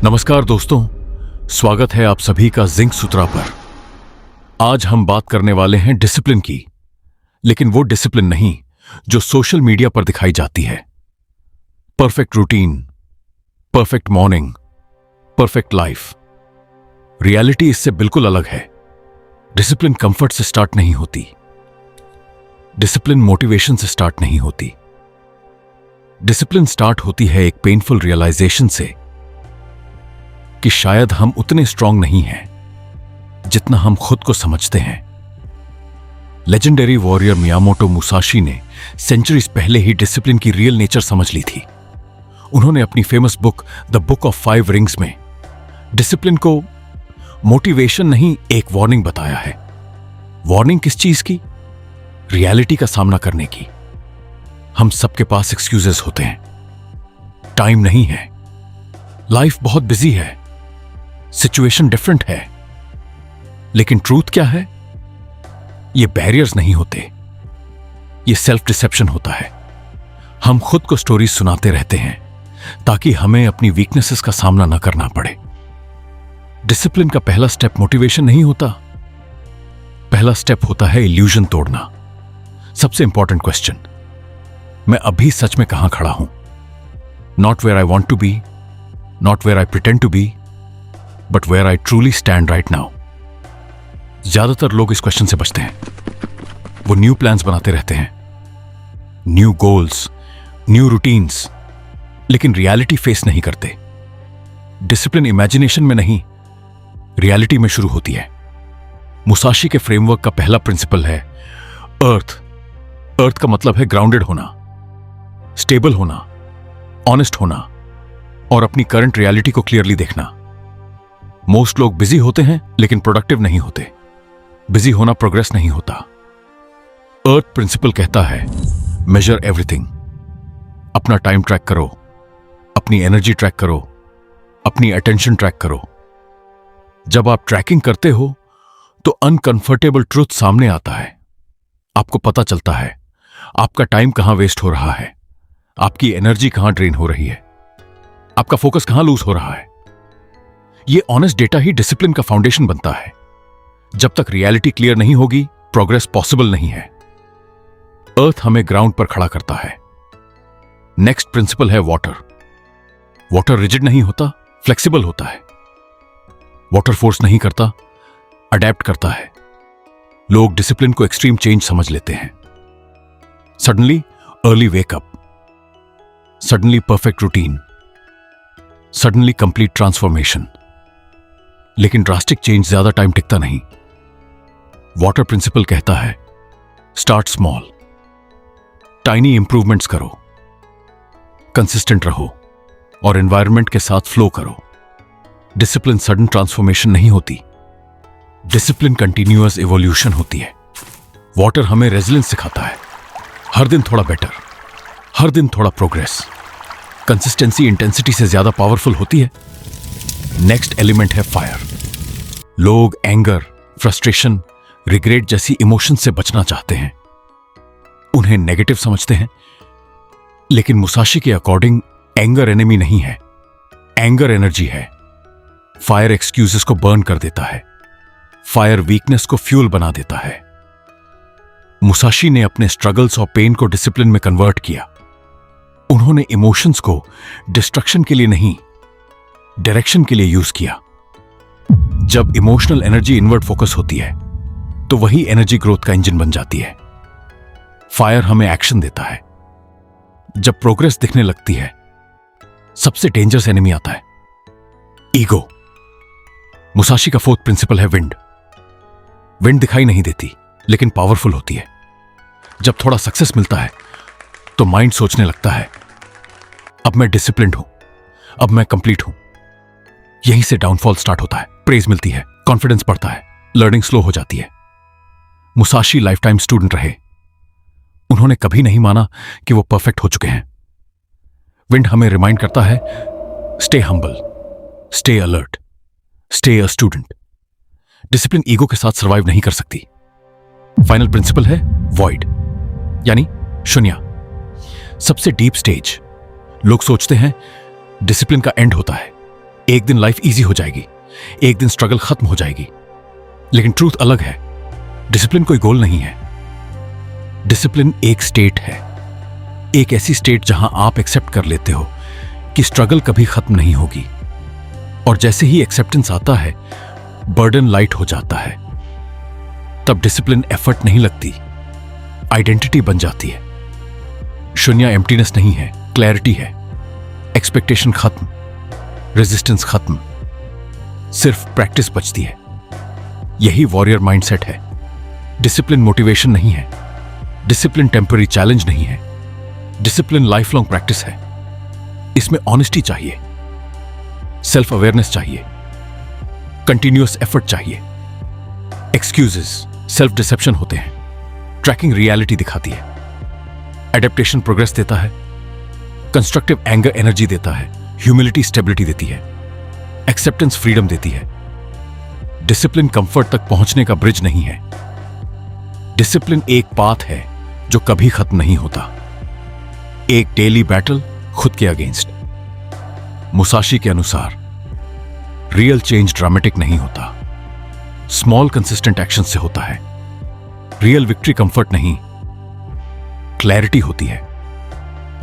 नमस्कार दोस्तों, स्वागत है आप सभी का जिंक सूत्रा पर। आज हम बात करने वाले हैं डिसिप्लिन की, लेकिन वो डिसिप्लिन नहीं जो सोशल मीडिया पर दिखाई जाती है। Perfect routine, perfect morning, perfect life. Reality इससे बिल्कुल अलग है। डिसिप्लिन कंफर्ट से स्टार्ट नहीं होती, डिसिप्लिन मोटिवेशन से स्टार्ट नहीं होती। डिसिप्लिन स्टार्ट होती है एक पेनफुल रियलाइजेशन से कि शायद हम उतने स्ट्रांग नहीं हैं जितना हम खुद को समझते हैं। लेजेंडरी वॉरियर मियामोटो मुसाशी ने सेंचुरीज पहले ही डिसिप्लिन की रियल नेचर समझ ली थी। उन्होंने अपनी famous book the book of 5 rings में डिसिप्लिन को मोटिवेशन नहीं, एक वार्निंग बताया है। वार्निंग किस चीज की? रियलिटी का सामना करने की। हम सबके पास एक्सक्यूजेस होते हैं। टाइम नहीं है, लाइफ बहुत बिजी है, सिचुएशन डिफरेंट है। लेकिन ट्रूथ क्या है? ये बैरियर्स नहीं होते, ये सेल्फ डिसेप्शन होता है। हम खुद को स्टोरीज सुनाते रहते हैं ताकि हमें अपनी वीकनेसेस का सामना न करना पड़े। डिसिप्लिन का पहला स्टेप मोटिवेशन नहीं होता, पहला स्टेप होता है इल्यूजन तोड़ना। सबसे इंपॉर्टेंट क्वेश्चन, मैं अभी सच में कहां खड़ा हूं? Not where I want to be, not where I pretend to be, but where I truly stand right now. ज्यादातर लोग इस क्वेश्चन से बचते हैं। वो न्यू प्लान्स बनाते रहते हैं, न्यू गोल्स, न्यू रूटीन्स, लेकिन रियलिटी फेस नहीं करते। डिसिप्लिन इमेजिनेशन में नहीं, रियलिटी में शुरू होती है। मुसाशी के फ्रेमवर्क का पहला प्रिंसिपल है अर्थ। अर्थ का मतलब है ग्राउंडेड होना, स्टेबल होना, ऑनेस्ट होना और अपनी करंट रियलिटी को क्लियरली देखना। मोस्ट लोग बिजी होते हैं लेकिन प्रोडक्टिव नहीं होते। बिजी होना प्रोग्रेस नहीं होता। अर्थ प्रिंसिपल कहता है मेजर एवरीथिंग। अपना टाइम ट्रैक करो, अपनी एनर्जी ट्रैक करो, अपनी अटेंशन ट्रैक करो। जब आप ट्रैकिंग करते हो तो अनकंफर्टेबल ट्रूथ सामने आता है। आपको पता चलता है आपका टाइम कहां वेस्ट हो रहा है, आपकी एनर्जी कहां ड्रेन हो रही है, आपका फोकस कहां लूज हो रहा है। यह ऑनेस्ट डेटा ही डिसिप्लिन का फाउंडेशन बनता है। जब तक रियलिटी क्लियर नहीं होगी, प्रोग्रेस पॉसिबल नहीं है। अर्थ हमें ग्राउंड पर खड़ा करता है। नेक्स्ट प्रिंसिपल है वाटर। वाटर रिजिड नहीं होता, फ्लेक्सिबल होता है। वाटर फोर्स नहीं करता, अडेप्ट करता है। लोग डिसिप्लिन को एक्सट्रीम चेंज समझ लेते हैं। Suddenly early wake up, suddenly perfect routine, suddenly complete transformation. लेकिन ड्रास्टिक चेंज ज्यादा टाइम टिकता नहीं। वाटर प्रिंसिपल कहता है स्टार्ट स्मॉल, टाइनी इंप्रूवमेंट्स करो, कंसिस्टेंट रहो और एनवायरनमेंट के साथ फ्लो करो। डिसिप्लिन सडन ट्रांसफॉर्मेशन नहीं होती, डिसिप्लिन कंटिन्यूअस इवोल्यूशन होती है। वाटर हमें रेजिलियंस सिखाता है। हर दिन थोड़ा बेटर, हर दिन थोड़ा प्रोग्रेस। कंसिस्टेंसी इंटेंसिटी से ज्यादा पावरफुल होती है। नेक्स्ट एलिमेंट है फायर। लोग एंगर, फ्रस्ट्रेशन, रिग्रेट जैसी इमोशन से बचना चाहते हैं। उन्हें नेगेटिव समझते हैं, लेकिन मुसाशी के अकॉर्डिंग एंगर एनिमी नहीं है, एंगर एनर्जी है। फायर एक्सक्यूजेस को बर्न कर देता है, फायर वीकनेस को फ्यूल बना देता है। मुसाशी ने अपने स्ट्रगल्स और पेन को डिसिप्लिन में कन्वर्ट किया। उन्होंने इमोशंस को डिस्ट्रक्शन के लिए नहीं, डायरेक्शन के लिए यूज किया। जब इमोशनल एनर्जी इनवर्ट फोकस होती है तो वही एनर्जी ग्रोथ का इंजन बन जाती है। फायर हमें एक्शन देता है। जब प्रोग्रेस दिखने लगती है, सबसे डेंजरस एनिमी आता है ईगो। मुसाशी का 4th प्रिंसिपल है विंड। विंड दिखाई नहीं देती लेकिन पावरफुल होती है। जब थोड़ा सक्सेस मिलता है तो माइंड सोचने लगता है अब मैं डिसिप्लिन्ड हूं, अब मैं कंप्लीट हूं। यहीं से डाउनफॉल स्टार्ट होता है। प्रेज मिलती है, कॉन्फिडेंस बढ़ता है, लर्निंग स्लो हो जाती है। मुसाशी लाइफ टाइम स्टूडेंट रहे। उन्होंने कभी नहीं माना कि वो परफेक्ट हो चुके हैं। विंड हमें रिमाइंड करता है stay humble, stay alert, stay a student. Discipline ego के साथ सर्वाइव नहीं कर सकती। फाइनल प्रिंसिपल है वॉइड, यानी शून्य। सबसे डीप स्टेज। लोग सोचते हैं डिसिप्लिन का एंड होता है, एक दिन लाइफ इजी हो जाएगी, एक दिन स्ट्रगल खत्म हो जाएगी। लेकिन ट्रूथ अलग है। डिसिप्लिन कोई गोल नहीं है। डिसिप्लिन एक स्टेट है, एक ऐसी स्टेट जहां आप एक्सेप्ट कर लेते हो कि स्ट्रगल कभी खत्म नहीं होगी। और जैसे ही एक्सेप्टेंस आता है, बर्डन लाइट हो जाता है। तब डिसिप्लिन एफर्ट नहीं लगती, आइडेंटिटी बन जाती है। शून्य एम्प्टीनेस नहीं है, क्लैरिटी है। एक्सपेक्टेशन खत्म, रेजिस्टेंस खत्म, सिर्फ प्रैक्टिस बचती है। यही वॉरियर माइंडसेट है। डिसिप्लिन मोटिवेशन नहीं है, डिसिप्लिन टेम्पररी चैलेंज नहीं है, डिसिप्लिन लाइफ लॉन्ग प्रैक्टिस है। इसमें ऑनेस्टी चाहिए, सेल्फ अवेयरनेस चाहिए, कंटिन्यूअस एफर्ट चाहिए। एक्सक्यूजेस सेल्फ डिसेप्शन होते हैं, ट्रैकिंग रियलिटी दिखाती है। एडेप्टेशन प्रोग्रेस देता है, कंस्ट्रक्टिव एंगर एनर्जी देता है, ह्यूमिलिटी स्टेबिलिटी देती है, एक्सेप्टेंस फ्रीडम देती है। डिसिप्लिन कंफर्ट तक पहुंचने का ब्रिज नहीं है। डिसिप्लिन एक पाथ है जो कभी खत्म नहीं होता, एक डेली बैटल खुद के अगेंस्ट। मुसाशी के अनुसार रियल चेंज ड्रामेटिक नहीं होता, स्मॉल कंसिस्टेंट एक्शन से होता है। रियल विक्ट्री कंफर्ट नहीं, क्लैरिटी होती है।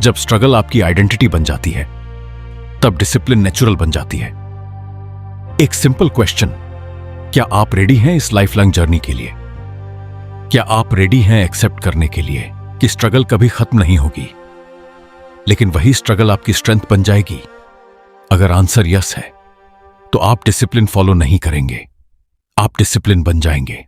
जब स्ट्रगल आपकी आइडेंटिटी बन जाती है, तब डिसिप्लिन नेचुरल बन जाती है। एक सिंपल क्वेश्चन, क्या आप रेडी हैं इस लाइफ लॉन्ग जर्नी के लिए? क्या आप रेडी हैं एक्सेप्ट करने के लिए कि स्ट्रगल कभी खत्म नहीं होगी, लेकिन वही स्ट्रगल आपकी स्ट्रेंथ बन जाएगी? अगर आंसर यस है, तो आप डिसिप्लिन फॉलो नहीं करेंगे, आप डिसिप्लिन बन जाएंगे।